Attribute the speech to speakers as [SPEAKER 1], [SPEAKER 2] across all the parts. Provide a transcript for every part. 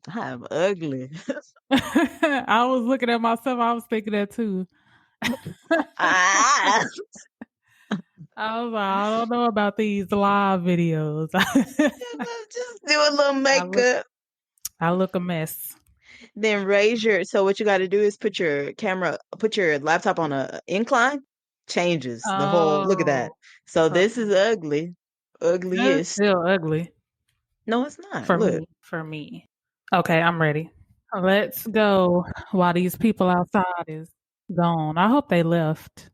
[SPEAKER 1] I'm ugly.
[SPEAKER 2] I was looking at myself. I was thinking that too.
[SPEAKER 1] Ah,
[SPEAKER 2] I was like, I don't know about these live videos.
[SPEAKER 1] just do a little
[SPEAKER 2] I look,
[SPEAKER 1] makeup.
[SPEAKER 2] I look a mess.
[SPEAKER 1] Then raise your. So what you got to do is put your laptop on a incline. Changes the whole. Look at that.
[SPEAKER 2] Oh,
[SPEAKER 1] So
[SPEAKER 2] uh,
[SPEAKER 1] this is ugly,
[SPEAKER 2] that's
[SPEAKER 1] ugliest.
[SPEAKER 2] still ugly
[SPEAKER 1] No, it's not.
[SPEAKER 2] for
[SPEAKER 1] Look.
[SPEAKER 2] me. For me. Okay, I'm ready. Let's go while these people outside is gone. I hope they left.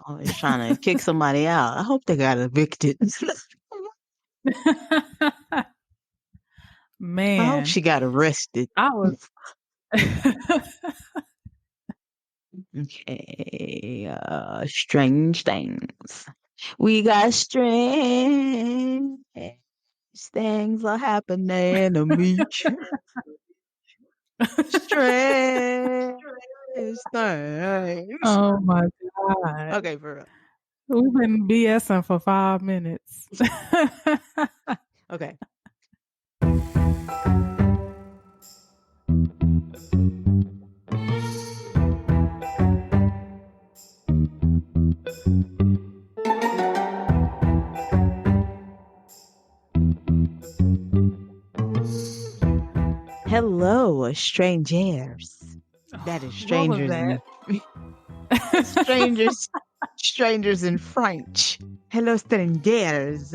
[SPEAKER 1] Oh, he's trying to kick somebody out. I hope they got evicted. I hope
[SPEAKER 2] Man,
[SPEAKER 1] she got arrested.
[SPEAKER 2] I was.
[SPEAKER 1] Okay, strange things. We got strange things are happening to me. Strange things.
[SPEAKER 2] Oh my God.
[SPEAKER 1] Okay, for real.
[SPEAKER 2] We've been BSing for 5 minutes.
[SPEAKER 1] Okay. Hello, strangers. That is
[SPEAKER 2] What was
[SPEAKER 1] strangers
[SPEAKER 2] that?
[SPEAKER 1] in strangers, strangers in French. Hello, strangers.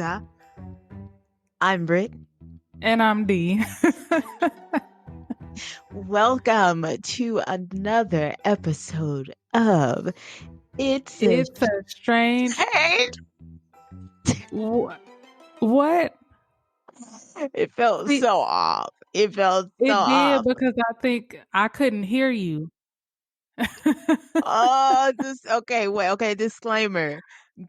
[SPEAKER 1] I'm Britt.
[SPEAKER 2] And I'm D.
[SPEAKER 1] Welcome to another episode of It's a
[SPEAKER 2] It's a strange. What?
[SPEAKER 1] It felt
[SPEAKER 2] See,
[SPEAKER 1] so off. It felt so
[SPEAKER 2] it did
[SPEAKER 1] off.
[SPEAKER 2] because I think I couldn't hear you.
[SPEAKER 1] Oh, okay, wait, okay, disclaimer.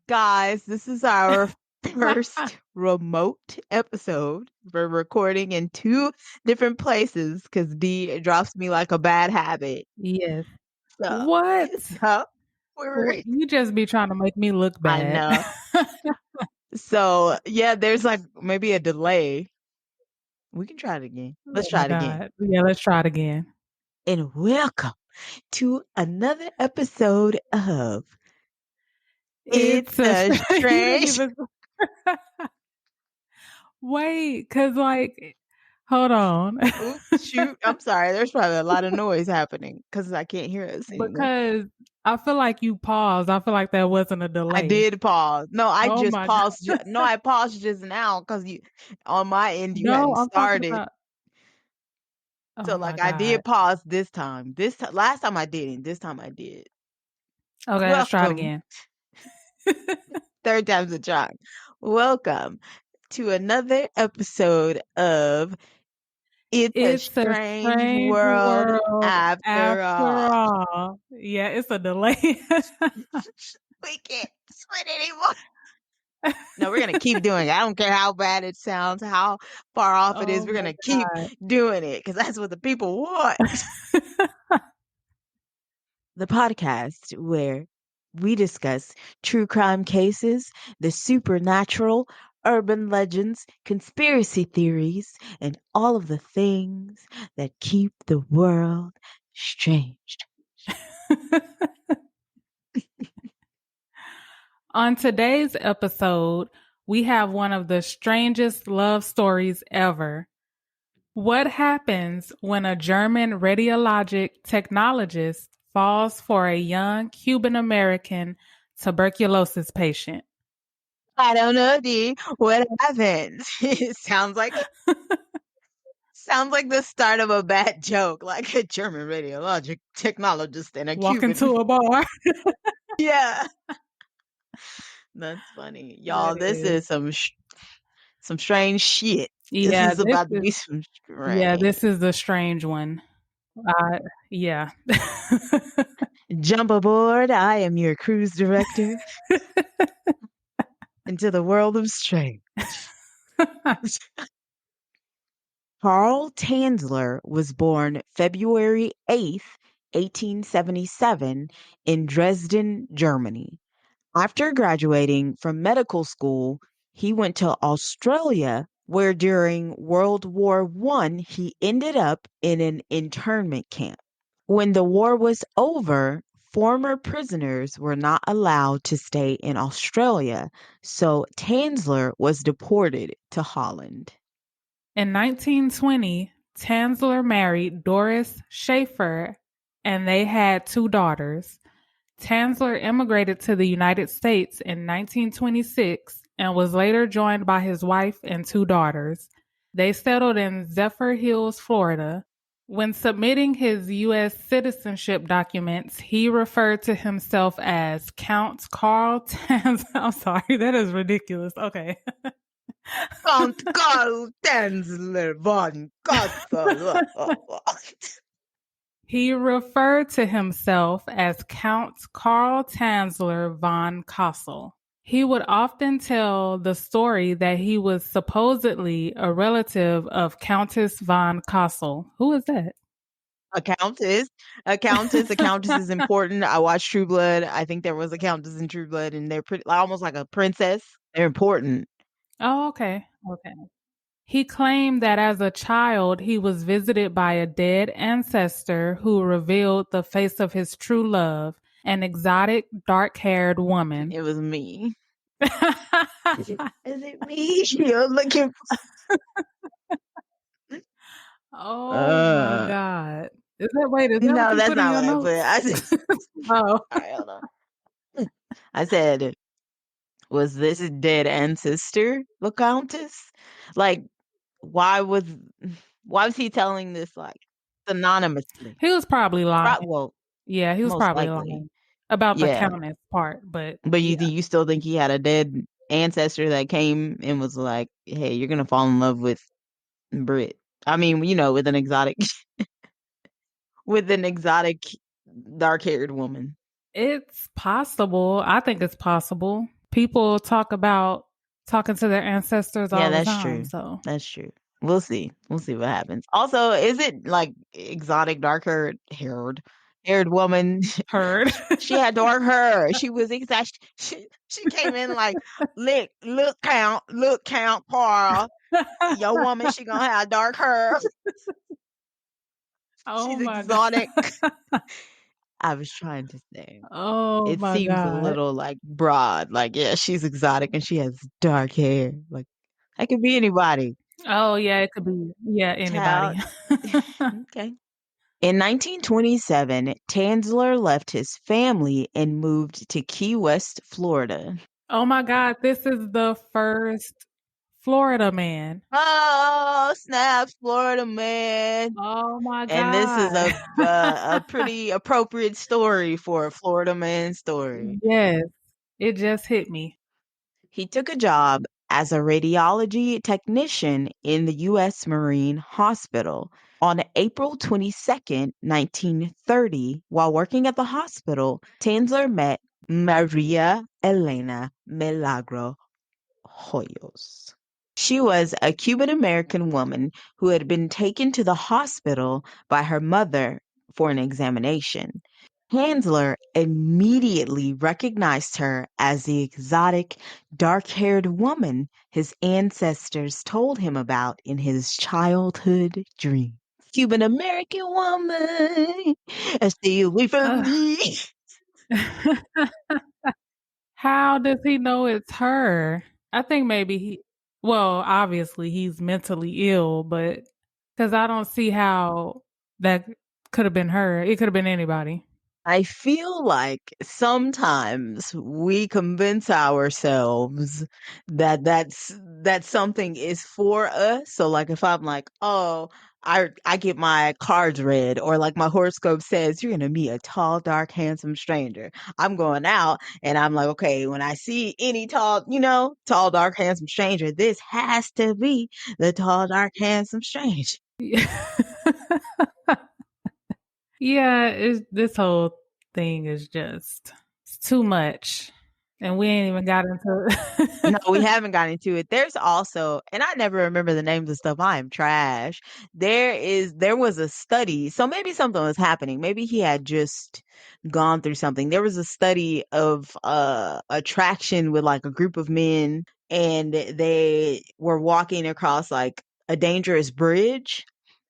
[SPEAKER 1] Guys, this is our first remote episode. We're recording in two different places because D drops me like a bad habit.
[SPEAKER 2] Yes.
[SPEAKER 1] So,
[SPEAKER 2] What?
[SPEAKER 1] so we're
[SPEAKER 2] You just be trying to make me look
[SPEAKER 1] I
[SPEAKER 2] bad.
[SPEAKER 1] know. So yeah, there's like maybe a delay. We can try it again. Let's
[SPEAKER 2] Oh my
[SPEAKER 1] try it again.
[SPEAKER 2] God. Yeah, let's try it again.
[SPEAKER 1] And welcome to another episode of It's
[SPEAKER 2] It's a
[SPEAKER 1] a
[SPEAKER 2] you didn't
[SPEAKER 1] Strange.
[SPEAKER 2] even wait, cause hold on.
[SPEAKER 1] Oops, shoot. I'm sorry. There's probably a lot of noise happening because I can't hear us anymore.
[SPEAKER 2] Because I feel like you paused. I feel like that wasn't a
[SPEAKER 1] I
[SPEAKER 2] delay.
[SPEAKER 1] did pause. No, I
[SPEAKER 2] Oh
[SPEAKER 1] just
[SPEAKER 2] my God.
[SPEAKER 1] paused. No, I paused just now because you on my end you
[SPEAKER 2] No,
[SPEAKER 1] hadn't
[SPEAKER 2] I'm talking
[SPEAKER 1] started.
[SPEAKER 2] about
[SPEAKER 1] So
[SPEAKER 2] oh my
[SPEAKER 1] like I
[SPEAKER 2] God.
[SPEAKER 1] did pause this time. Last time I didn't. This time I did.
[SPEAKER 2] Okay, let's try it
[SPEAKER 1] Welcome.
[SPEAKER 2] again.
[SPEAKER 1] Third time's a charm. Welcome to another episode of It's a
[SPEAKER 2] It's a
[SPEAKER 1] Strange
[SPEAKER 2] strange
[SPEAKER 1] World
[SPEAKER 2] world
[SPEAKER 1] After
[SPEAKER 2] after
[SPEAKER 1] All.
[SPEAKER 2] all. Yeah, it's a delay.
[SPEAKER 1] We can't split anymore. No, we're gonna keep doing it. I don't care how bad it sounds, how far off it is.
[SPEAKER 2] Oh
[SPEAKER 1] We're
[SPEAKER 2] my
[SPEAKER 1] gonna keep
[SPEAKER 2] God.
[SPEAKER 1] doing it because that's what the people want. The podcast where we discuss true crime cases, the supernatural, urban legends, conspiracy theories, and all of the things that keep the world strange.
[SPEAKER 2] On today's episode, we have one of the strangest love stories ever. What happens when a German radiologic technologist falls for a young Cuban American tuberculosis patient?
[SPEAKER 1] I don't know, D. What happens? It sounds like the start of a bad joke, like a German radiologic technologist and a
[SPEAKER 2] Walk
[SPEAKER 1] Cuban.
[SPEAKER 2] into a bar.
[SPEAKER 1] Yeah, that's funny,
[SPEAKER 2] That
[SPEAKER 1] y'all. This
[SPEAKER 2] is.
[SPEAKER 1] is some strange shit. This
[SPEAKER 2] Yeah,
[SPEAKER 1] is about to be some strange.
[SPEAKER 2] this is the strange one. Yeah.
[SPEAKER 1] Jump aboard! I am your cruise director into the world of strange. Carl Tanzler was born February 8th, 1877, in Dresden, Germany. After graduating from medical school, he went to Australia where during World War One he ended up in an internment camp. When the war was over, former prisoners were not allowed to stay in Australia, so Tanzler was deported to Holland.
[SPEAKER 2] In 1920, Tanzler married Doris Schaefer and they had two daughters. Tanzler immigrated to the United States in 1926 and was later joined by his wife and two daughters. They settled in Zephyr Hills, Florida. When submitting his U.S. citizenship documents, he referred to himself as Count Carl Tanzler. I'm sorry, that is ridiculous. Okay.
[SPEAKER 1] Count Karl Tanzler von Kassel.
[SPEAKER 2] He referred to himself as Count Carl Tanzler von Kassel. He would often tell the story that he was supposedly a relative of Countess von Kassel. Who is that?
[SPEAKER 1] A countess. A countess is important. I watched True Blood. I think there was a countess in True Blood, and they're pretty, almost like a princess. They're important.
[SPEAKER 2] Oh, okay. Okay. He claimed that as a child, he was visited by a dead ancestor who revealed the face of his true love, an exotic, dark haired woman.
[SPEAKER 1] It was me. Is it me? You're looking
[SPEAKER 2] Oh my God. Is that what
[SPEAKER 1] no,
[SPEAKER 2] you
[SPEAKER 1] that's
[SPEAKER 2] put in
[SPEAKER 1] not
[SPEAKER 2] your
[SPEAKER 1] what I put.
[SPEAKER 2] notes?
[SPEAKER 1] I said,
[SPEAKER 2] Oh.
[SPEAKER 1] all right, hold on. I said, was this a dead ancestor, the countess? Like, why was why was he telling this like anonymously?
[SPEAKER 2] He was probably lying.
[SPEAKER 1] Well,
[SPEAKER 2] Yeah, he was
[SPEAKER 1] most
[SPEAKER 2] probably
[SPEAKER 1] likely,
[SPEAKER 2] lying about the
[SPEAKER 1] yeah.
[SPEAKER 2] countess part, but
[SPEAKER 1] But
[SPEAKER 2] yeah.
[SPEAKER 1] you still think he had a dead ancestor that came and was like, "Hey, you're gonna fall in love with Brit." I mean, with an exotic, with an exotic, dark-haired woman.
[SPEAKER 2] It's possible. I think it's possible. People talk about talking to their ancestors
[SPEAKER 1] Yeah,
[SPEAKER 2] all the
[SPEAKER 1] that's
[SPEAKER 2] time,
[SPEAKER 1] true.
[SPEAKER 2] so
[SPEAKER 1] That's true. We'll see. We'll see what happens. Also, is it like exotic, haired woman?
[SPEAKER 2] heard.
[SPEAKER 1] She had dark hair. She was exact. She came in like, look, Count Carl, your woman. She gonna have dark hair.
[SPEAKER 2] Oh
[SPEAKER 1] She's
[SPEAKER 2] my God.
[SPEAKER 1] exotic. I was trying to say.
[SPEAKER 2] Oh
[SPEAKER 1] It
[SPEAKER 2] my
[SPEAKER 1] seems a
[SPEAKER 2] God.
[SPEAKER 1] little like broad. Like, yeah, she's exotic and she has dark hair. Like, that could be anybody.
[SPEAKER 2] Oh yeah, it could be anybody.
[SPEAKER 1] Child. Okay. In 1927, Tanzler left his family and moved to Key West, Florida.
[SPEAKER 2] Oh my God, this is the first Florida man.
[SPEAKER 1] Oh, snaps, Florida man.
[SPEAKER 2] Oh my
[SPEAKER 1] And this is
[SPEAKER 2] God.
[SPEAKER 1] a pretty appropriate story for a Florida man story.
[SPEAKER 2] Yes, it just hit me.
[SPEAKER 1] He took a job as a radiology technician in the U.S. Marine Hospital. On April 22nd, 1930, while working at the hospital, Tanzler met Maria Elena Milagro Hoyos. She was a Cuban American woman who had been taken to the hospital by her mother for an examination. Hansler immediately recognized her as the exotic, dark haired woman his ancestors told him about in his childhood dream. Cuban American woman, stay away from
[SPEAKER 2] Ugh.
[SPEAKER 1] me.
[SPEAKER 2] How does he know it's her? I think maybe well, obviously he's mentally ill, but because I don't see how that could have been her. It could have been anybody.
[SPEAKER 1] I feel like sometimes we convince ourselves that that something is for us. So like if I'm like, "Oh, I get my cards read," or like my horoscope says you're going to meet a tall, dark, handsome stranger. I'm going out and I'm like, "Okay, when I see any tall, tall, dark, handsome stranger, this has to be the tall, dark, handsome stranger."
[SPEAKER 2] Yeah, this whole thing is just it's too much, and we ain't even got
[SPEAKER 1] No, we
[SPEAKER 2] into.
[SPEAKER 1] haven't gotten into it. There's also, and I never remember the names of stuff. I am trash. There was a study. So maybe something was happening. Maybe he had just gone through something. There was a study of attraction with like a group of men. and they were walking across like a dangerous bridge.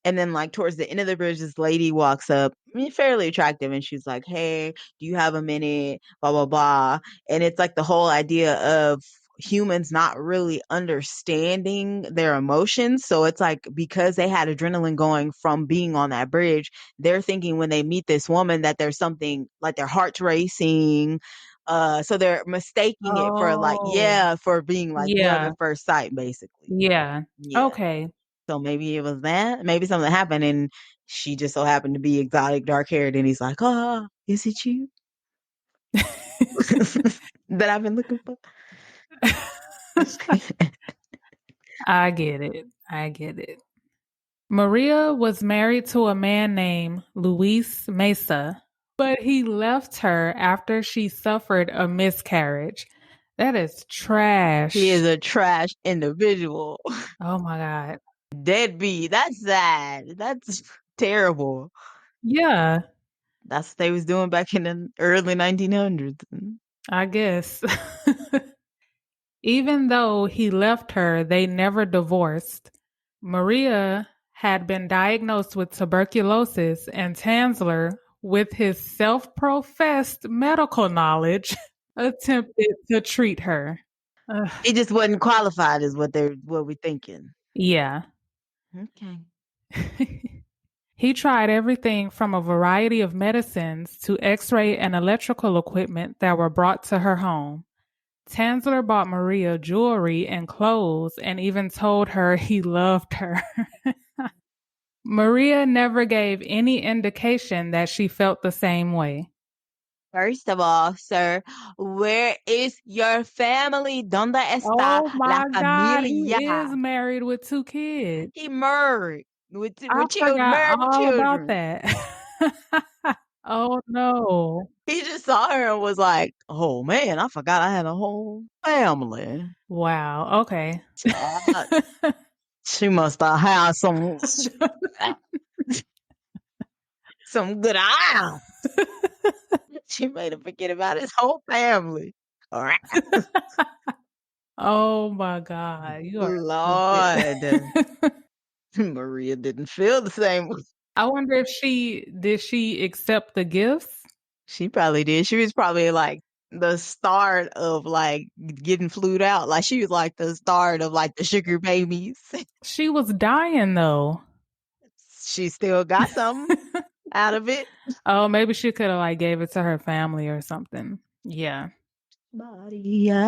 [SPEAKER 1] And then, like, towards the end of the bridge, this lady walks up, I mean, fairly attractive, and she's like, "Hey, do you have a minute?" Blah blah blah. And it's like the whole idea of humans not really understanding their emotions. So it's like because they had adrenaline going from being on that bridge, they're thinking when they meet this woman that there's something like their heart's racing. So they're mistaking it for like,
[SPEAKER 2] Oh,
[SPEAKER 1] yeah, for being like love
[SPEAKER 2] yeah,
[SPEAKER 1] at first sight, basically.
[SPEAKER 2] yeah.
[SPEAKER 1] Yeah.
[SPEAKER 2] Okay.
[SPEAKER 1] So maybe it was that. Maybe something happened and she just so happened to be exotic, dark haired, and he's like, "Oh, is it you that I've been looking for?"
[SPEAKER 2] I get it. I get it. Maria was married to a man named Luis Mesa, but he left her after she suffered a miscarriage. That is
[SPEAKER 1] He is
[SPEAKER 2] trash.
[SPEAKER 1] a trash individual.
[SPEAKER 2] Oh my God.
[SPEAKER 1] Deadbeat. That's sad. That's terrible.
[SPEAKER 2] Yeah,
[SPEAKER 1] That's what they was doing back in the early 1900s.
[SPEAKER 2] I guess. Even though he left her, they never divorced. Maria had been diagnosed with tuberculosis, and Tanzler, with his self professed medical knowledge, attempted to treat her. Ugh,
[SPEAKER 1] He just wasn't qualified, is what we're thinking.
[SPEAKER 2] yeah.
[SPEAKER 1] Okay.
[SPEAKER 2] He tried everything from a variety of medicines to x ray and electrical equipment that were brought to her home. Tanzler bought Maria jewelry and clothes and even told her he loved her. Maria never gave any indication that she felt the same way.
[SPEAKER 1] First of all, sir, where is your family? ¿Dónde está
[SPEAKER 2] Oh
[SPEAKER 1] la
[SPEAKER 2] my God,
[SPEAKER 1] familia?
[SPEAKER 2] he is married with 2 kids.
[SPEAKER 1] He married
[SPEAKER 2] I
[SPEAKER 1] with children,
[SPEAKER 2] forgot
[SPEAKER 1] married with
[SPEAKER 2] all about
[SPEAKER 1] children.
[SPEAKER 2] that. Oh no.
[SPEAKER 1] He just saw her and was like, "Oh man, I forgot I had a whole family.
[SPEAKER 2] Wow, okay.
[SPEAKER 1] Child, she must have had some good eyes. She made him forget about his whole family." All right.
[SPEAKER 2] Oh my God, you are
[SPEAKER 1] Lord,
[SPEAKER 2] stupid.
[SPEAKER 1] Maria didn't feel the same.
[SPEAKER 2] I wonder if she accept the gifts?
[SPEAKER 1] She probably did. She was probably like the start of like getting flued out. Like she was like the start of like the sugar babies.
[SPEAKER 2] She was dying though.
[SPEAKER 1] She still got something out of it.
[SPEAKER 2] Oh, maybe she could have like gave it to her family or something. Yeah.
[SPEAKER 1] Maria,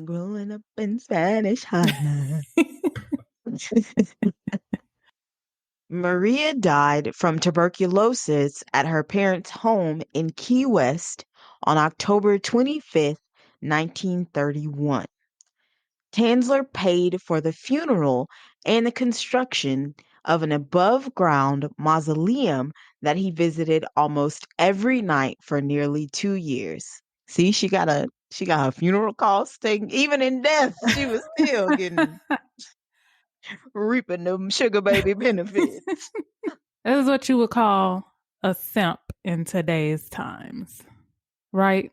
[SPEAKER 1] growing up in Spanish Harlem. Maria died from tuberculosis at her parents' home in Key West on October 25th, 1931. Tanzler paid for the funeral and the construction of an above-ground mausoleum that he visited almost every night for nearly 2 years. See, she got her funeral costs taken. Even in death, she was still getting reaping them sugar baby benefits.
[SPEAKER 2] This is what you would call a simp in today's times, right?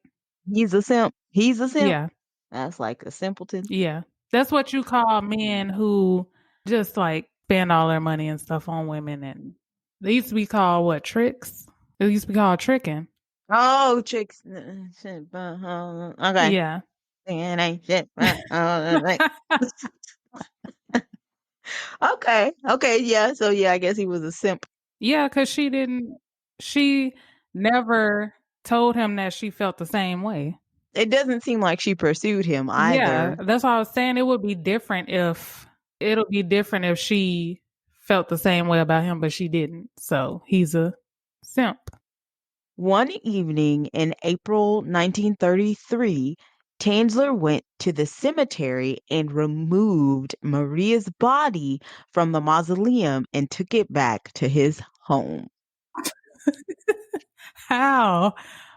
[SPEAKER 1] He's a simp. He's a simp.
[SPEAKER 2] Yeah.
[SPEAKER 1] That's like a simpleton.
[SPEAKER 2] Yeah. That's what you call men who just like spend all their money and stuff on women. And they used to be called what? Tricks? It used to be called tricking.
[SPEAKER 1] Oh, chicks. Okay.
[SPEAKER 2] Yeah.
[SPEAKER 1] And ain't shit. Okay. Okay. Yeah. So yeah, I guess he was a simp.
[SPEAKER 2] Yeah, because she never told him that she felt the same way.
[SPEAKER 1] It doesn't seem like she pursued him
[SPEAKER 2] Yeah,
[SPEAKER 1] either.
[SPEAKER 2] that's why I was saying it'll be different if she felt the same way about him, but she didn't. So he's a simp.
[SPEAKER 1] One evening in April 1933, Tanzler went to the cemetery and removed Maria's body from the mausoleum and took it back to his home.
[SPEAKER 2] How?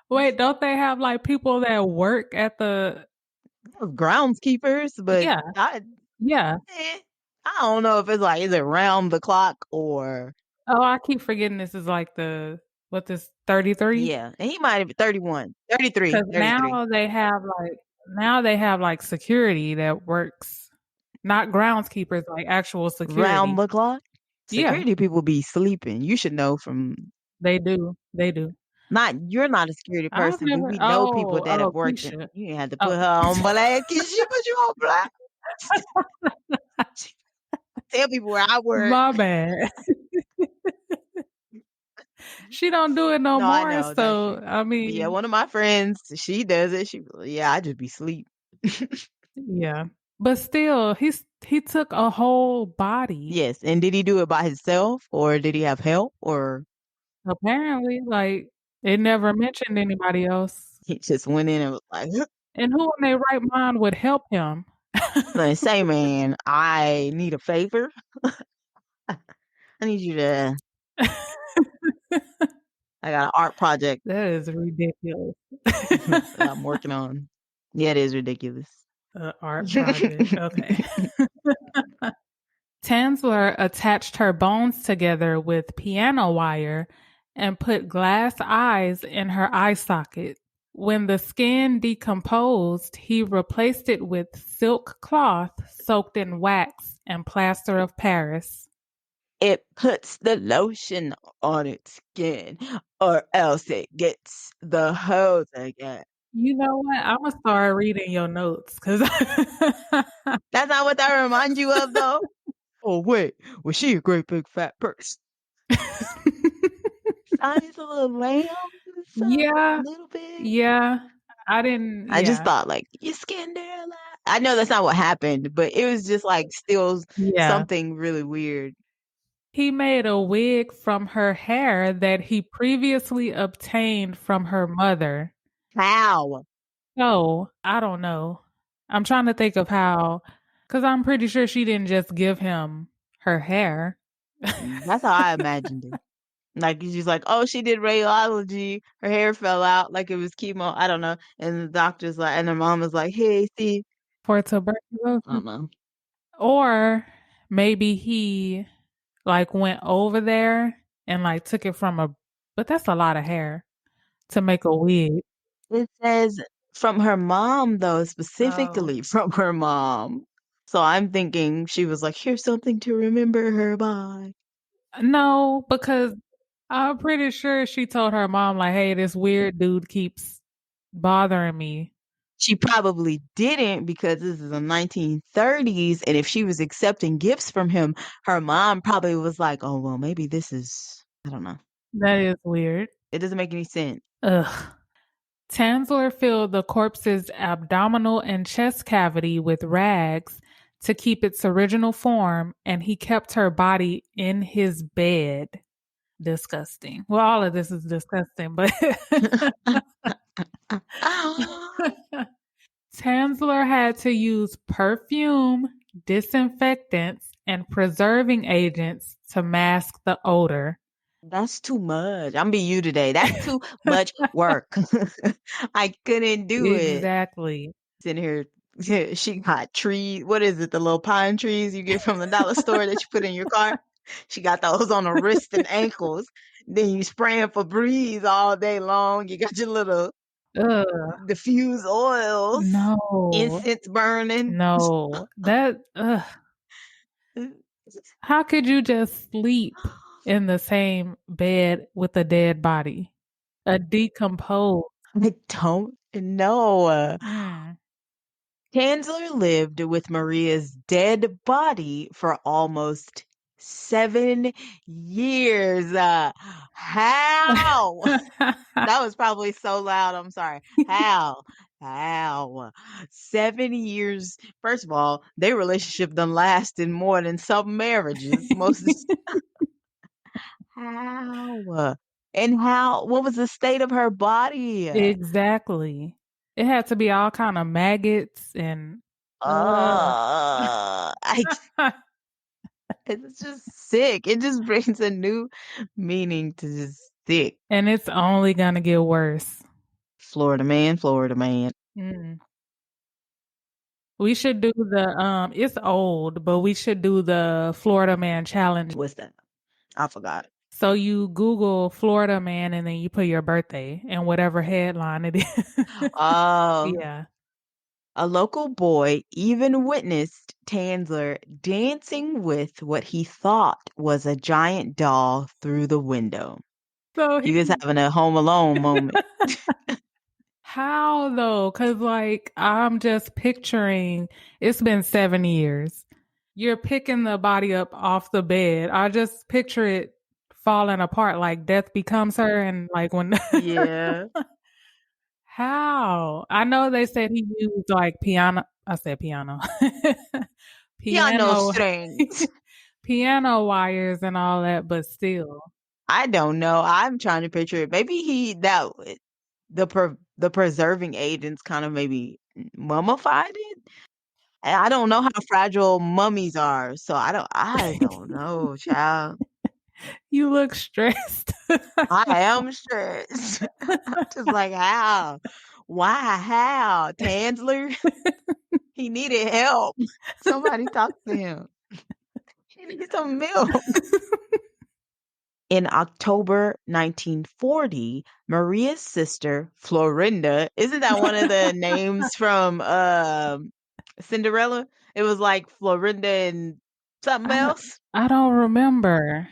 [SPEAKER 2] Wait, don't they have like people that work at the
[SPEAKER 1] Groundskeepers, but
[SPEAKER 2] Yeah, yeah.
[SPEAKER 1] I don't know if it's like, is it round the clock or
[SPEAKER 2] Oh, I keep forgetting this is like the what this 33?
[SPEAKER 1] Yeah, and he might have been 31, 33,
[SPEAKER 2] Because
[SPEAKER 1] 33.
[SPEAKER 2] now they have like security that works, not groundskeepers, like actual
[SPEAKER 1] Round
[SPEAKER 2] security.
[SPEAKER 1] the clock.
[SPEAKER 2] Yeah,
[SPEAKER 1] Security people be sleeping. You should know from
[SPEAKER 2] they do. They do.
[SPEAKER 1] not you're not a security
[SPEAKER 2] I've
[SPEAKER 1] person, but
[SPEAKER 2] never.
[SPEAKER 1] we know people that have
[SPEAKER 2] Oh,
[SPEAKER 1] worked in
[SPEAKER 2] Keisha.
[SPEAKER 1] you had to put
[SPEAKER 2] Oh,
[SPEAKER 1] her on black. She put you on black. Tell people where I work.
[SPEAKER 2] my bad. She don't do it no
[SPEAKER 1] No, I
[SPEAKER 2] more.
[SPEAKER 1] know that's true.
[SPEAKER 2] So I
[SPEAKER 1] But yeah,
[SPEAKER 2] mean,
[SPEAKER 1] one of my friends, she does it. Yeah, I just be sleep.
[SPEAKER 2] yeah. But still, he took a whole body.
[SPEAKER 1] Yes, and did he do it by himself or did he have help or
[SPEAKER 2] Apparently, like it never mentioned anybody else.
[SPEAKER 1] he just went in and was like,
[SPEAKER 2] And who in their right mind would help him?
[SPEAKER 1] like, say, man, I need a favor. I need you to. I got an art project
[SPEAKER 2] That is ridiculous.
[SPEAKER 1] that I'm working on. Yeah, it is ridiculous.
[SPEAKER 2] Art project. Okay. Tanzler attached her bones together with piano wire and put glass eyes in her eye socket. When the skin decomposed, he replaced it with silk cloth soaked in wax and plaster of Paris.
[SPEAKER 1] It puts the lotion on its skin, or else it gets the hose again.
[SPEAKER 2] You know what? I'm gonna start reading your notes because
[SPEAKER 1] That's not what that reminds you of, though. Oh wait, was she a great big fat person? Size a little lamb, a
[SPEAKER 2] yeah,
[SPEAKER 1] little bit.
[SPEAKER 2] yeah. I didn't.
[SPEAKER 1] I just
[SPEAKER 2] Yeah,
[SPEAKER 1] thought like you skinned her alive. I know that's not what happened, but it was just like still
[SPEAKER 2] yeah.
[SPEAKER 1] something really weird.
[SPEAKER 2] He made a wig from her hair that he previously obtained from her mother.
[SPEAKER 1] How?
[SPEAKER 2] So I don't know. I'm trying to think of how, because I'm pretty sure she didn't just give him her hair.
[SPEAKER 1] That's how I imagined it. Like she's like, oh, she did radiology. Her hair fell out like it was chemo. I don't know. And the doctor's like, and her mom was like, hey, see,
[SPEAKER 2] For
[SPEAKER 1] I don't
[SPEAKER 2] tuberculosis.
[SPEAKER 1] know.
[SPEAKER 2] Or maybe he like went over there and like took it from a, but that's a lot of hair to make a wig.
[SPEAKER 1] It says from her mom, though,
[SPEAKER 2] Oh.
[SPEAKER 1] specifically from her mom. So I'm thinking she was like, here's something to remember her by.
[SPEAKER 2] No, because I'm pretty sure she told her mom, like, hey, this weird dude keeps bothering me.
[SPEAKER 1] She probably didn't because this is the 1930s. And if she was accepting gifts from him, her mom probably was like, oh, well, maybe this is, I don't know.
[SPEAKER 2] That is weird.
[SPEAKER 1] It doesn't make any sense.
[SPEAKER 2] Ugh. Tanzler filled the corpse's abdominal and chest cavity with rags to keep its original form, and he kept her body in his bed. Disgusting. Well, all of this is disgusting, but Tanzler had to use perfume, disinfectants, and preserving agents to mask the odor.
[SPEAKER 1] That's too much. I'm be you today. That's too much work. I couldn't do it.
[SPEAKER 2] Exactly.
[SPEAKER 1] In here, she got trees. What is it? The little pine trees you get from the dollar store that you put in your car. She got those on her wrists and ankles. Then you spraying Febreze all day long. You got your little
[SPEAKER 2] Ugh.
[SPEAKER 1] diffuse oils,
[SPEAKER 2] No.
[SPEAKER 1] incense burning.
[SPEAKER 2] No. That ugh. How could you just sleep in the same bed with a dead body? A decomposed.
[SPEAKER 1] I don't know.
[SPEAKER 2] Mm.
[SPEAKER 1] Tanzler lived with Maria's dead body for almost 7 years. How? That was probably so loud. I'm sorry. How? How? 7 years. First of all, their relationship done lasted more than some marriages. How? And how? What was the state of her body?
[SPEAKER 2] Exactly. It had to be all kind of maggots and uh.
[SPEAKER 1] I It's just sick. It just brings a new meaning to just sick.
[SPEAKER 2] And it's only gonna get worse.
[SPEAKER 1] Florida man, Florida man.
[SPEAKER 2] Mm. We should do the it's old, but we should do the Florida Man challenge.
[SPEAKER 1] What's that? I forgot.
[SPEAKER 2] So you Google Florida man and then you put your birthday and whatever headline it is.
[SPEAKER 1] Oh,
[SPEAKER 2] Yeah.
[SPEAKER 1] a local boy even witnessed Tanzler dancing with what he thought was a giant doll through the window.
[SPEAKER 2] So
[SPEAKER 1] He was
[SPEAKER 2] he
[SPEAKER 1] having a Home Alone moment.
[SPEAKER 2] how though? Cause like I'm just picturing it's been 7 years. You're picking the body up off the bed. I just picture it falling apart like death becomes her and like when
[SPEAKER 1] Yeah.
[SPEAKER 2] how? I know they said he used like piano I said piano.
[SPEAKER 1] Piano
[SPEAKER 2] Piano
[SPEAKER 1] strings.
[SPEAKER 2] piano wires and all that, but still.
[SPEAKER 1] I don't know. I'm trying to picture it. Maybe the preserving agents kind of maybe mummified it. And I don't know how fragile mummies are, so I don't know, child.
[SPEAKER 2] You look stressed.
[SPEAKER 1] I am stressed. I'm just like, how? Why? How? Tanzler? He needed help. Somebody talk to him. He needs some milk. In October 1940, Maria's sister, Florinda, isn't that one of the names from Cinderella? It was like Florinda and something
[SPEAKER 2] I don't
[SPEAKER 1] else.
[SPEAKER 2] I don't remember.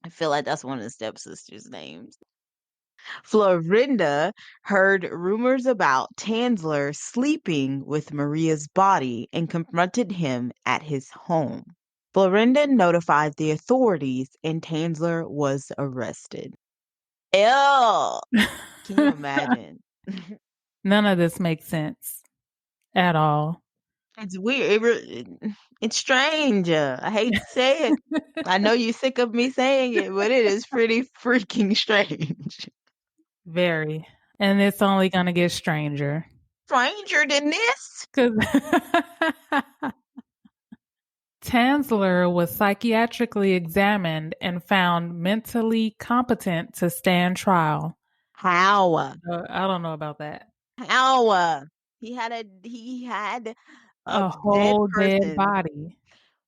[SPEAKER 1] I feel like that's one of the stepsisters' names. Florinda heard rumors about Tanzler sleeping with Maria's body and confronted him at his home. Florinda notified the authorities and Tanzler was arrested. Ew! Can you imagine?
[SPEAKER 2] None of this makes sense at all.
[SPEAKER 1] It's weird. It's strange. I hate to say it. I know you're sick of me saying it, but it is pretty freaking strange.
[SPEAKER 2] Very. And it's only gonna get stranger.
[SPEAKER 1] Stranger than this?
[SPEAKER 2] 'Cause Tanzler was psychiatrically examined and found mentally competent to stand trial.
[SPEAKER 1] How?
[SPEAKER 2] I don't know about that.
[SPEAKER 1] How? He had a
[SPEAKER 2] A
[SPEAKER 1] dead
[SPEAKER 2] whole dead
[SPEAKER 1] person
[SPEAKER 2] body.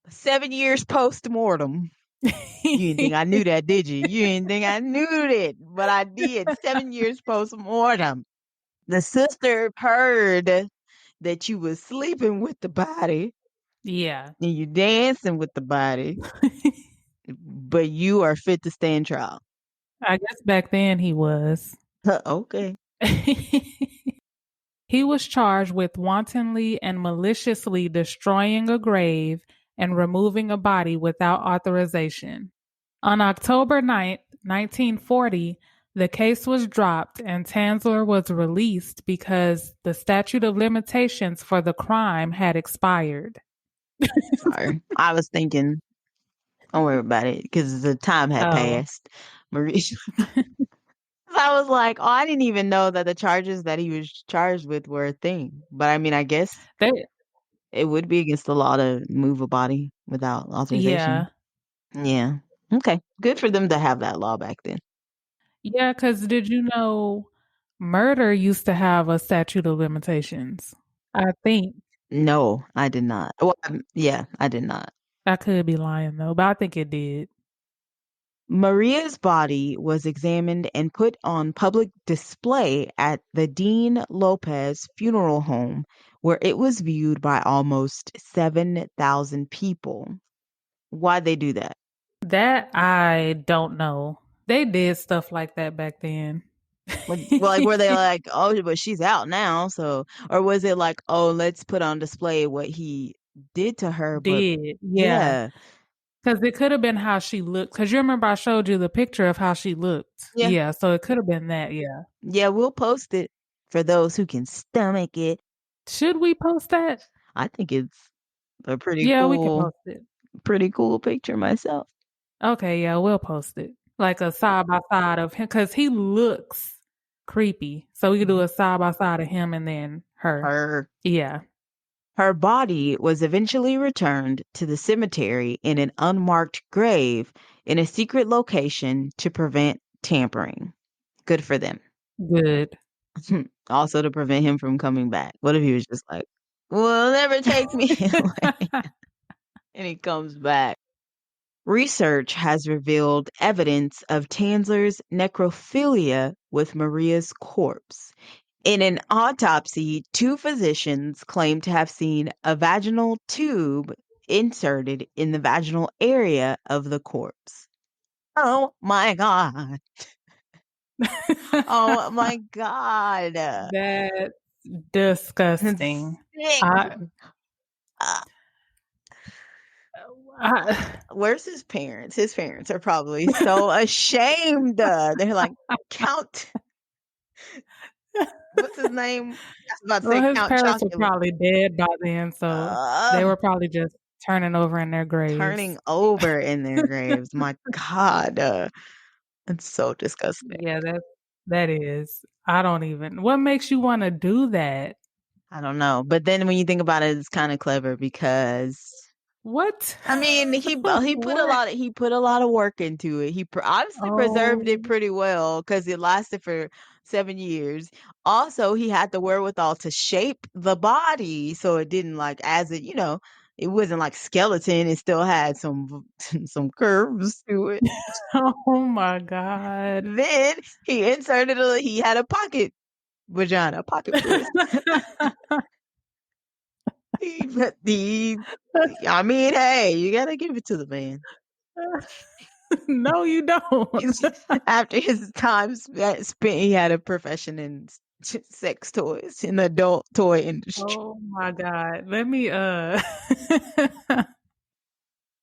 [SPEAKER 1] 7 years post mortem. You didn't think I knew that, did you? You didn't think I knew that, but I did. 7 years post mortem. The sister heard that you was sleeping with the body
[SPEAKER 2] Yeah.
[SPEAKER 1] and you dancing with the body, but you are fit to stand trial.
[SPEAKER 2] I guess back then he was.
[SPEAKER 1] Okay.
[SPEAKER 2] He was charged with wantonly and maliciously destroying a grave and removing a body without authorization. On October 9th, 1940, the case was dropped and Tanzler was released because the statute of limitations for the crime had expired.
[SPEAKER 1] Sorry. I was thinking, don't worry about it, because the time had
[SPEAKER 2] Oh,
[SPEAKER 1] passed. Marie, I was like, oh, I didn't even know that the charges that he was charged with were a thing. But I mean, I guess
[SPEAKER 2] they,
[SPEAKER 1] it would be against the law to move a body without
[SPEAKER 2] yeah.
[SPEAKER 1] authorization. Yeah. Okay. Good for them to have that law back then.
[SPEAKER 2] Yeah, because did you know murder used to have a statute of limitations? I think.
[SPEAKER 1] No, I did not. Well, yeah, I did not.
[SPEAKER 2] I could be lying though, but I think it did.
[SPEAKER 1] Maria's body was examined and put on public display at the Dean Lopez Funeral Home, where it was viewed by almost 7,000 people. Why'd they do that?
[SPEAKER 2] That I don't know. They did stuff like that back then.
[SPEAKER 1] Well, like, were they like, oh, but she's out now, so, or was it like, oh, let's put on display what he did to her, but
[SPEAKER 2] Did, yeah.
[SPEAKER 1] yeah,
[SPEAKER 2] Because it could have been how she looked. Because you remember I showed you the picture of how she looked.
[SPEAKER 1] yeah,
[SPEAKER 2] Yeah, so it could have been that, yeah.
[SPEAKER 1] yeah, we'll post it for those who can stomach it.
[SPEAKER 2] Should we post that?
[SPEAKER 1] I think it's a
[SPEAKER 2] Yeah, we can post it.
[SPEAKER 1] pretty cool picture myself.
[SPEAKER 2] Okay, yeah, we'll post it. Like a side by side of him. Because he looks creepy. So we could do a side by side of him and then her.
[SPEAKER 1] Her
[SPEAKER 2] Yeah.
[SPEAKER 1] her body was eventually returned to the cemetery in an unmarked grave in a secret location to prevent tampering. Good for them.
[SPEAKER 2] Good.
[SPEAKER 1] Also to prevent him from coming back. What if he was just like, "Well, never take me away," and he comes back? Research has revealed evidence of Tanzler's necrophilia with Maria's corpse. In an autopsy, two physicians claimed to have seen a vaginal tube inserted in the vaginal area of the corpse. Oh my God. Oh my God.
[SPEAKER 2] That's
[SPEAKER 1] It's
[SPEAKER 2] disgusting.
[SPEAKER 1] sick.
[SPEAKER 2] I,
[SPEAKER 1] Uh,
[SPEAKER 2] I
[SPEAKER 1] where's his parents? His parents are probably so ashamed. They're like, Count, what's his name? I was about to
[SPEAKER 2] well,
[SPEAKER 1] say
[SPEAKER 2] his
[SPEAKER 1] Count
[SPEAKER 2] parents were
[SPEAKER 1] Chocula.
[SPEAKER 2] probably dead by then, so they
[SPEAKER 1] Uh,
[SPEAKER 2] were probably just turning over in their
[SPEAKER 1] turning
[SPEAKER 2] graves.
[SPEAKER 1] over in their graves. My God. It's so disgusting.
[SPEAKER 2] Yeah, that is. I don't even. What makes you want to do that?
[SPEAKER 1] I don't know. But then when you think about it, it's kind of clever because
[SPEAKER 2] What?
[SPEAKER 1] I mean,
[SPEAKER 2] What?
[SPEAKER 1] he put a lot of work into it. Obviously preserved it
[SPEAKER 2] Oh,
[SPEAKER 1] pretty well because it lasted for 7 years. Also, he had the wherewithal to shape the body so it didn't like as it it wasn't like skeleton. It still had some some curves to it.
[SPEAKER 2] oh my God.
[SPEAKER 1] Then he had a pocket vagina, pocket puss. the I mean, hey, you gotta give it to the man.
[SPEAKER 2] No, you don't.
[SPEAKER 1] After his time spent, he had a profession in sex toys in the adult toy industry.
[SPEAKER 2] Oh my God. Let me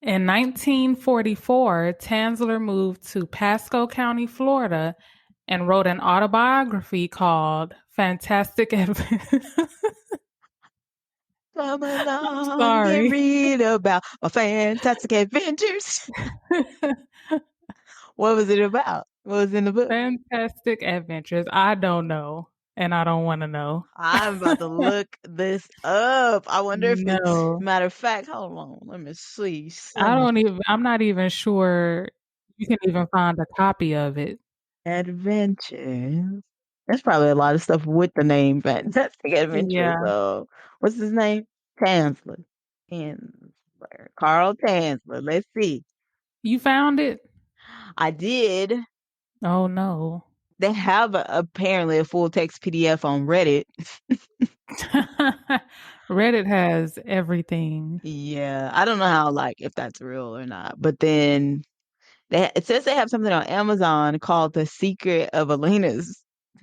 [SPEAKER 2] In 1944, Tanzler moved to Pasco County, Florida, and wrote an autobiography called Fantastic
[SPEAKER 1] Come along and
[SPEAKER 2] Sorry.
[SPEAKER 1] read about my fantastic adventures. What was it about? What was in the book?
[SPEAKER 2] Fantastic Adventures. I don't know, and I don't want to know.
[SPEAKER 1] I'm about to look this up. I wonder if it's
[SPEAKER 2] No.
[SPEAKER 1] matter of fact. Hold on, let me see.
[SPEAKER 2] I'm not even sure you can even find a copy of it.
[SPEAKER 1] Adventures. There's probably a lot of stuff with the name Fantastic Adventures.
[SPEAKER 2] Yeah.
[SPEAKER 1] So, what's his name? Tanzler. Tanzler. Carl Tanzler. Let's see.
[SPEAKER 2] You found it?
[SPEAKER 1] I did.
[SPEAKER 2] Oh no.
[SPEAKER 1] They have apparently a full text PDF on Reddit.
[SPEAKER 2] Reddit has everything.
[SPEAKER 1] Yeah, I don't know how like if that's real or not. But then it says they have something on Amazon called The Secret of Elena's.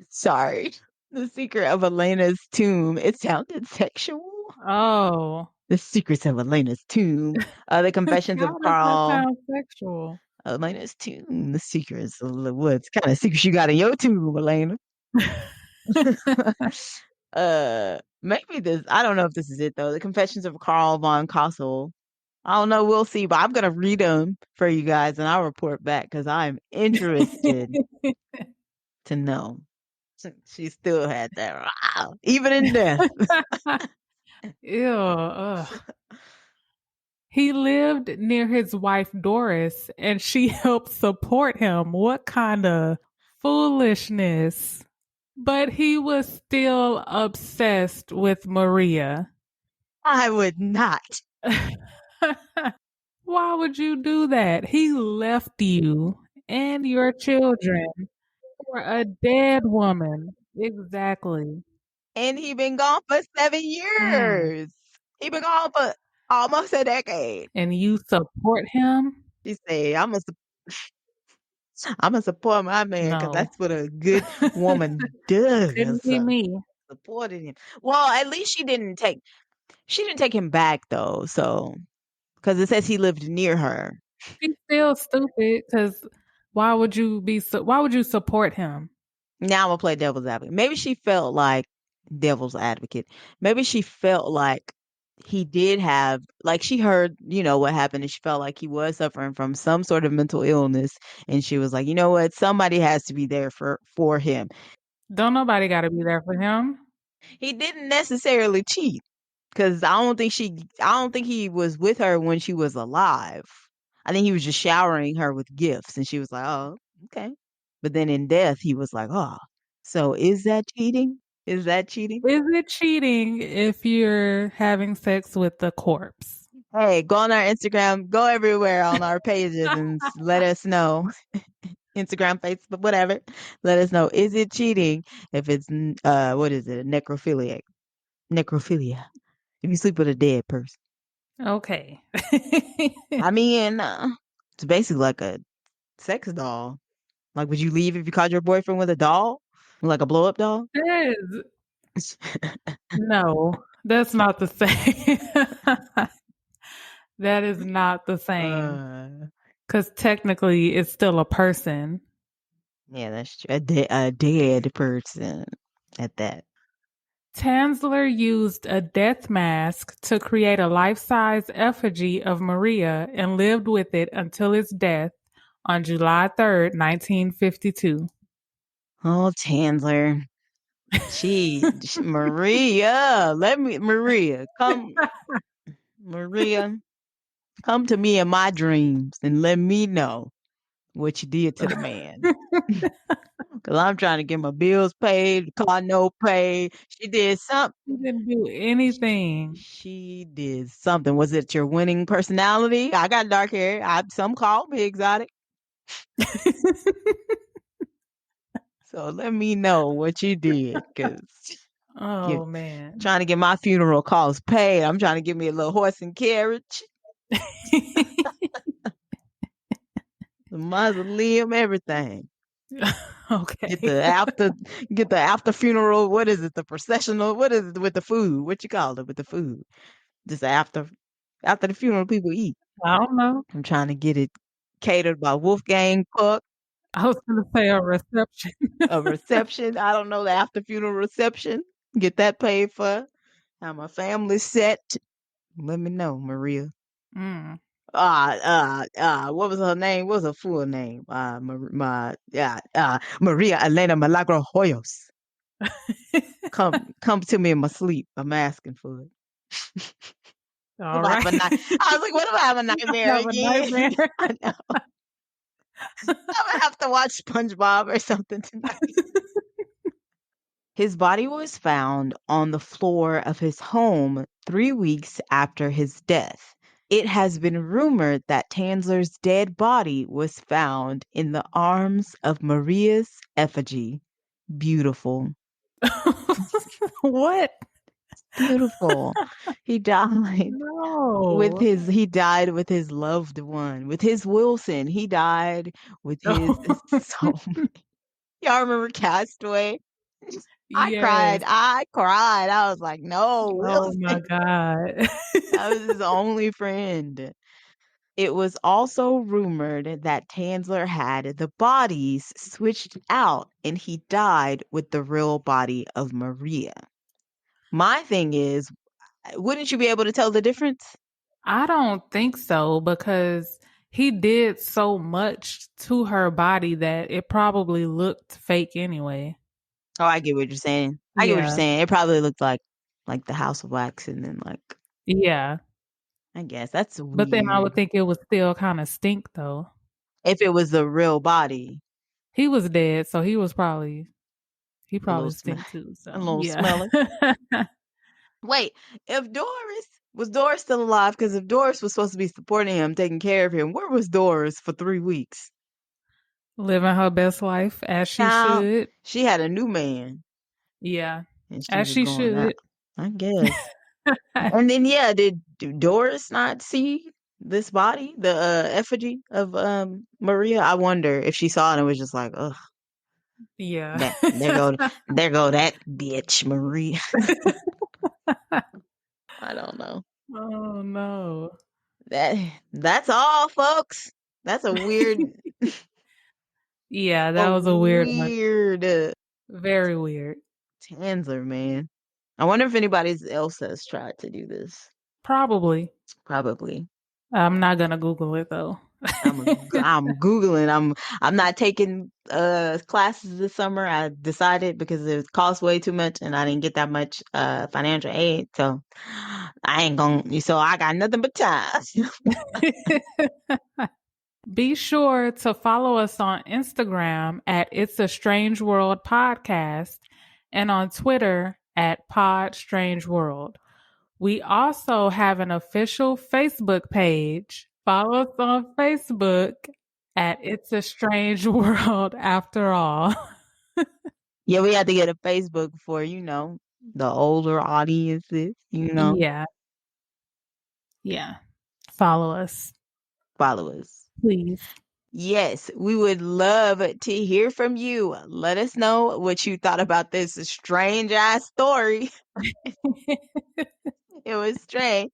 [SPEAKER 1] Sorry. The Secret of Elena's Tomb. It sounded sexual.
[SPEAKER 2] Oh.
[SPEAKER 1] The Secrets of Elena's Tomb. The Confessions of
[SPEAKER 2] How does that
[SPEAKER 1] Carl.
[SPEAKER 2] sound sexual?
[SPEAKER 1] Elena's Tomb. The Secrets of the Woods. Kind of secrets you got in your tomb, Elena. Maybe this. I don't know if this is it though. The Confessions of Carl von Kossel. I don't know. We'll see. But I'm gonna read them for you guys, and I'll report back because I'm interested to know. She still had that. Wow. Even in death.
[SPEAKER 2] Ew. Ugh. He lived near his wife Doris and she helped support him. What kind of foolishness? But he was still obsessed with Maria.
[SPEAKER 1] I would not.
[SPEAKER 2] Why would you do that? He left you and your children for a dead woman. Exactly.
[SPEAKER 1] And he been gone for 7
[SPEAKER 2] Mm.
[SPEAKER 1] years. He been gone for almost a decade.
[SPEAKER 2] And you support him?
[SPEAKER 1] She said, I'ma support my man because
[SPEAKER 2] No.
[SPEAKER 1] that's what a good woman does.
[SPEAKER 2] Couldn't be me.
[SPEAKER 1] Supported him. Well, at least she didn't take him back though, so because it says he lived near her.
[SPEAKER 2] She's still stupid because why would you support him?
[SPEAKER 1] Now I'm gonna play devil's advocate. Maybe she felt like devil's advocate. Maybe she felt like he did have like she heard, what happened and she felt like he was suffering from some sort of mental illness and she was like, "You know what? Somebody has to be there for him."
[SPEAKER 2] Don't nobody gotta be there for him.
[SPEAKER 1] He didn't necessarily cheat because I don't think he was with her when she was alive. I think he was just showering her with gifts and she was like, "Oh, okay." But then in death he was like, "Oh, so is that cheating? Is that cheating?"
[SPEAKER 2] Is it cheating if you're having sex with the corpse?
[SPEAKER 1] Hey, go on our Instagram, go everywhere on our pages and let us know. Instagram, Facebook, whatever. Let us know. Is it cheating if it's what is it? Necrophilia. Necrophilia. If you sleep with a dead person.
[SPEAKER 2] Okay.
[SPEAKER 1] I mean, it's basically like a sex doll. Like, would you leave if you caught your boyfriend with a doll? Like a blow up doll?
[SPEAKER 2] That is, no, that's not the same. That is not the same.
[SPEAKER 1] uh,
[SPEAKER 2] Because technically, it's still a person.
[SPEAKER 1] yeah, that's true. A dead person at that.
[SPEAKER 2] Tanzler used a death mask to create a life size effigy of Maria and lived with it until his death on July 3rd, 1952.
[SPEAKER 1] Oh, Tanzler. Maria, Maria, Maria, come to me in my dreams and let me know what you did to the man. Cause I'm trying to get my bills paid, car note paid. She did something.
[SPEAKER 2] He didn't do anything.
[SPEAKER 1] She did something. Was it your winning personality? I got dark hair. Some call me exotic. So let me know what you did, cause you
[SPEAKER 2] Oh, man.
[SPEAKER 1] trying to get my funeral costs paid. I'm trying to get me a little horse and carriage, the mausoleum, everything. Get
[SPEAKER 2] Okay.
[SPEAKER 1] the after, get the after funeral. What is it? The processional. What is it with the food? What you call it with the food? Just after the funeral, people eat.
[SPEAKER 2] I don't know.
[SPEAKER 1] I'm trying to get it catered by Wolfgang Puck.
[SPEAKER 2] I was going to say a reception.
[SPEAKER 1] A reception. I don't know, the after funeral reception. Get that paid for. Have my family set. Let me know, Maria.
[SPEAKER 2] Mm.
[SPEAKER 1] What was her name? What was her full name? Maria Elena Milagro Hoyos. Come to me in my sleep. I'm asking for it. What
[SPEAKER 2] All
[SPEAKER 1] if I have
[SPEAKER 2] right.
[SPEAKER 1] a night? I was like, what if I have a nightmare
[SPEAKER 2] Have a
[SPEAKER 1] again?
[SPEAKER 2] nightmare.
[SPEAKER 1] I know. I'm gonna have to watch SpongeBob or something tonight. His body was found on the floor of his home 3 weeks after his death. It has been rumored that Tanzler's dead body was found in the arms of Maria's effigy. Beautiful.
[SPEAKER 2] What?
[SPEAKER 1] Beautiful. He died
[SPEAKER 2] No.
[SPEAKER 1] he died with his loved one, with his Wilson. He died with his soul. Y'all remember Castaway? I
[SPEAKER 2] Yes.
[SPEAKER 1] cried. I cried. I was like, no,
[SPEAKER 2] Oh
[SPEAKER 1] Wilson.
[SPEAKER 2] my God.
[SPEAKER 1] That was his only friend. It was also rumored that Tanzler had the bodies switched out and he died with the real body of Maria. My thing is, wouldn't you be able to tell the difference?
[SPEAKER 2] I don't think so because he did so much to her body that it probably looked fake anyway.
[SPEAKER 1] Oh, I get what you're saying. I get what you're
[SPEAKER 2] Yeah.
[SPEAKER 1] saying. It probably looked like the House of Wax and then like
[SPEAKER 2] Yeah.
[SPEAKER 1] I guess that's
[SPEAKER 2] But then I would
[SPEAKER 1] weird.
[SPEAKER 2] think it would still kind of stink though.
[SPEAKER 1] If it was the real body,
[SPEAKER 2] He was dead, so he
[SPEAKER 1] a little
[SPEAKER 2] probably
[SPEAKER 1] smell,
[SPEAKER 2] stink too.
[SPEAKER 1] a
[SPEAKER 2] So
[SPEAKER 1] little
[SPEAKER 2] yeah.
[SPEAKER 1] smelly. Wait, if Doris was Doris still alive? Because if Doris was supposed to be supporting him, taking care of him, where was Doris for 3 weeks?
[SPEAKER 2] Living her best life as she
[SPEAKER 1] Child,
[SPEAKER 2] should.
[SPEAKER 1] she had a new man,
[SPEAKER 2] Yeah.
[SPEAKER 1] and she
[SPEAKER 2] As
[SPEAKER 1] was
[SPEAKER 2] she
[SPEAKER 1] going out.
[SPEAKER 2] should.
[SPEAKER 1] I guess. And then yeah, did Doris not see this body, the effigy of Maria? I wonder if she saw it and was just like, ugh,
[SPEAKER 2] Yeah.
[SPEAKER 1] that there go that bitch Maria. I don't know.
[SPEAKER 2] Oh no.
[SPEAKER 1] That's all, folks. That's
[SPEAKER 2] Yeah,
[SPEAKER 1] a
[SPEAKER 2] that was a weird one.
[SPEAKER 1] weird
[SPEAKER 2] Very weird.
[SPEAKER 1] Tanzler, man. I wonder if anybody else has tried to do this.
[SPEAKER 2] Probably.
[SPEAKER 1] Probably.
[SPEAKER 2] I'm not gonna Google it though.
[SPEAKER 1] I'm googling. I'm not taking classes this summer. I decided because it cost way too much and I didn't get that much financial aid. So I ain't going so I got nothing but time.
[SPEAKER 2] Be sure to follow us on Instagram at It's a Strange World Podcast and on Twitter at Pod Strange World. We also have an official Facebook page. Follow us on Facebook at It's a Strange World After All.
[SPEAKER 1] Yeah, we had to get a Facebook for, the older audiences,
[SPEAKER 2] Yeah. Yeah. Follow us,
[SPEAKER 1] follow us.
[SPEAKER 2] please.
[SPEAKER 1] Yes, we would love to hear from you. Let us know what you thought about this strange ass story. It was strange.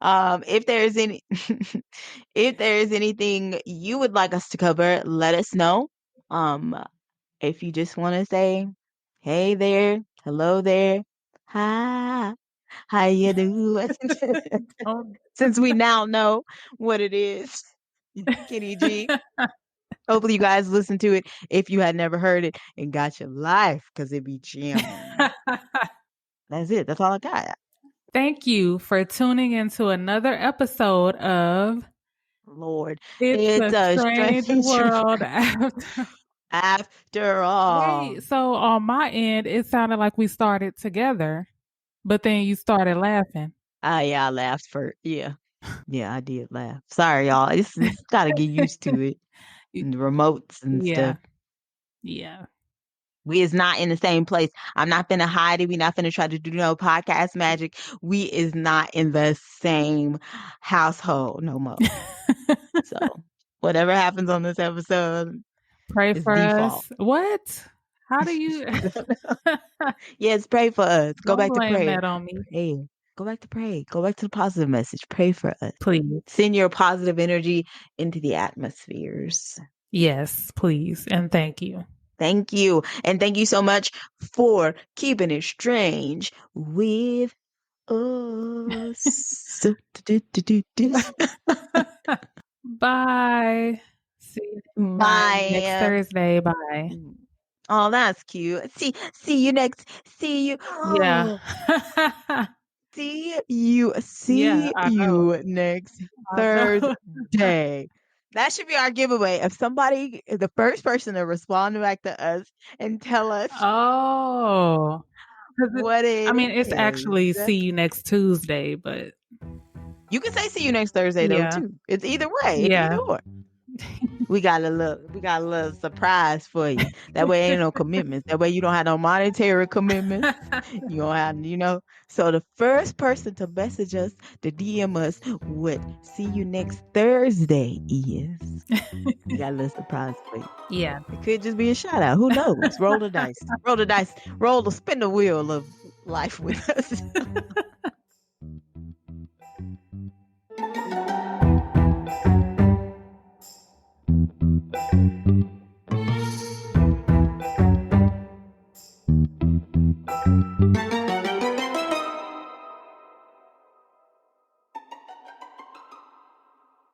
[SPEAKER 1] If there's any if there's anything you would like us to cover, let us know. Um, if you just want to say, hey there, hello there, hi, how you doing?
[SPEAKER 2] Oh,
[SPEAKER 1] Since we now know what it is, Kenny G. Hopefully you guys listened to it if you had never heard it and got your life because it be jamming. That's it. That's all I got.
[SPEAKER 2] Thank you for tuning into another episode of
[SPEAKER 1] Lord,
[SPEAKER 2] It's
[SPEAKER 1] it's
[SPEAKER 2] a
[SPEAKER 1] a
[SPEAKER 2] Strange
[SPEAKER 1] strange
[SPEAKER 2] World After.
[SPEAKER 1] after all.
[SPEAKER 2] Wait, so on my end, it sounded like we started together, but then you started laughing.
[SPEAKER 1] Yeah, I laughed for yeah. Yeah, I did laugh. Sorry, y'all. It's gotta get used to it. And the remotes and
[SPEAKER 2] Yeah,
[SPEAKER 1] stuff.
[SPEAKER 2] yeah.
[SPEAKER 1] We is not in the same place. I'm not finna hide it. We not finna try to do no podcast magic. We is not in the same household no more. So whatever happens on this episode
[SPEAKER 2] Pray
[SPEAKER 1] is
[SPEAKER 2] for
[SPEAKER 1] default.
[SPEAKER 2] us. What? How do you?
[SPEAKER 1] Yes, pray for us. Go
[SPEAKER 2] Don't
[SPEAKER 1] back to
[SPEAKER 2] blame
[SPEAKER 1] prayer.
[SPEAKER 2] that on me,
[SPEAKER 1] Pray. Go back to pray. Go back to the positive message. Pray for us.
[SPEAKER 2] please.
[SPEAKER 1] Send your positive energy into the atmospheres.
[SPEAKER 2] Yes, please, and thank you.
[SPEAKER 1] Thank you. And thank you so much for keeping it strange with us.
[SPEAKER 2] Bye. See you. Bye. Next
[SPEAKER 1] Bye.
[SPEAKER 2] Thursday. Bye.
[SPEAKER 1] Oh, that's cute. See you next. See you.
[SPEAKER 2] Yeah. Yeah,
[SPEAKER 1] See
[SPEAKER 2] I know.
[SPEAKER 1] you next
[SPEAKER 2] I know.
[SPEAKER 1] Thursday. That should be our giveaway. If somebody, the first person to respond back to us and tell us
[SPEAKER 2] Oh. 'Cause
[SPEAKER 1] what
[SPEAKER 2] I
[SPEAKER 1] it
[SPEAKER 2] mean, it's
[SPEAKER 1] is.
[SPEAKER 2] actually see you next Tuesday, but
[SPEAKER 1] You can say see you next Thursday though
[SPEAKER 2] yeah.
[SPEAKER 1] too. It's either way. It's either
[SPEAKER 2] Yeah.
[SPEAKER 1] or. We got a little surprise for you. That way ain't no commitments. That way you don't have no monetary commitments. You don't have, So the first person to message us, to DM us what see you next Thursday is. We got a little surprise for you.
[SPEAKER 2] Yeah.
[SPEAKER 1] It could just be a shout out. Who knows? Roll the dice. Roll the dice. Spin the wheel of life with us.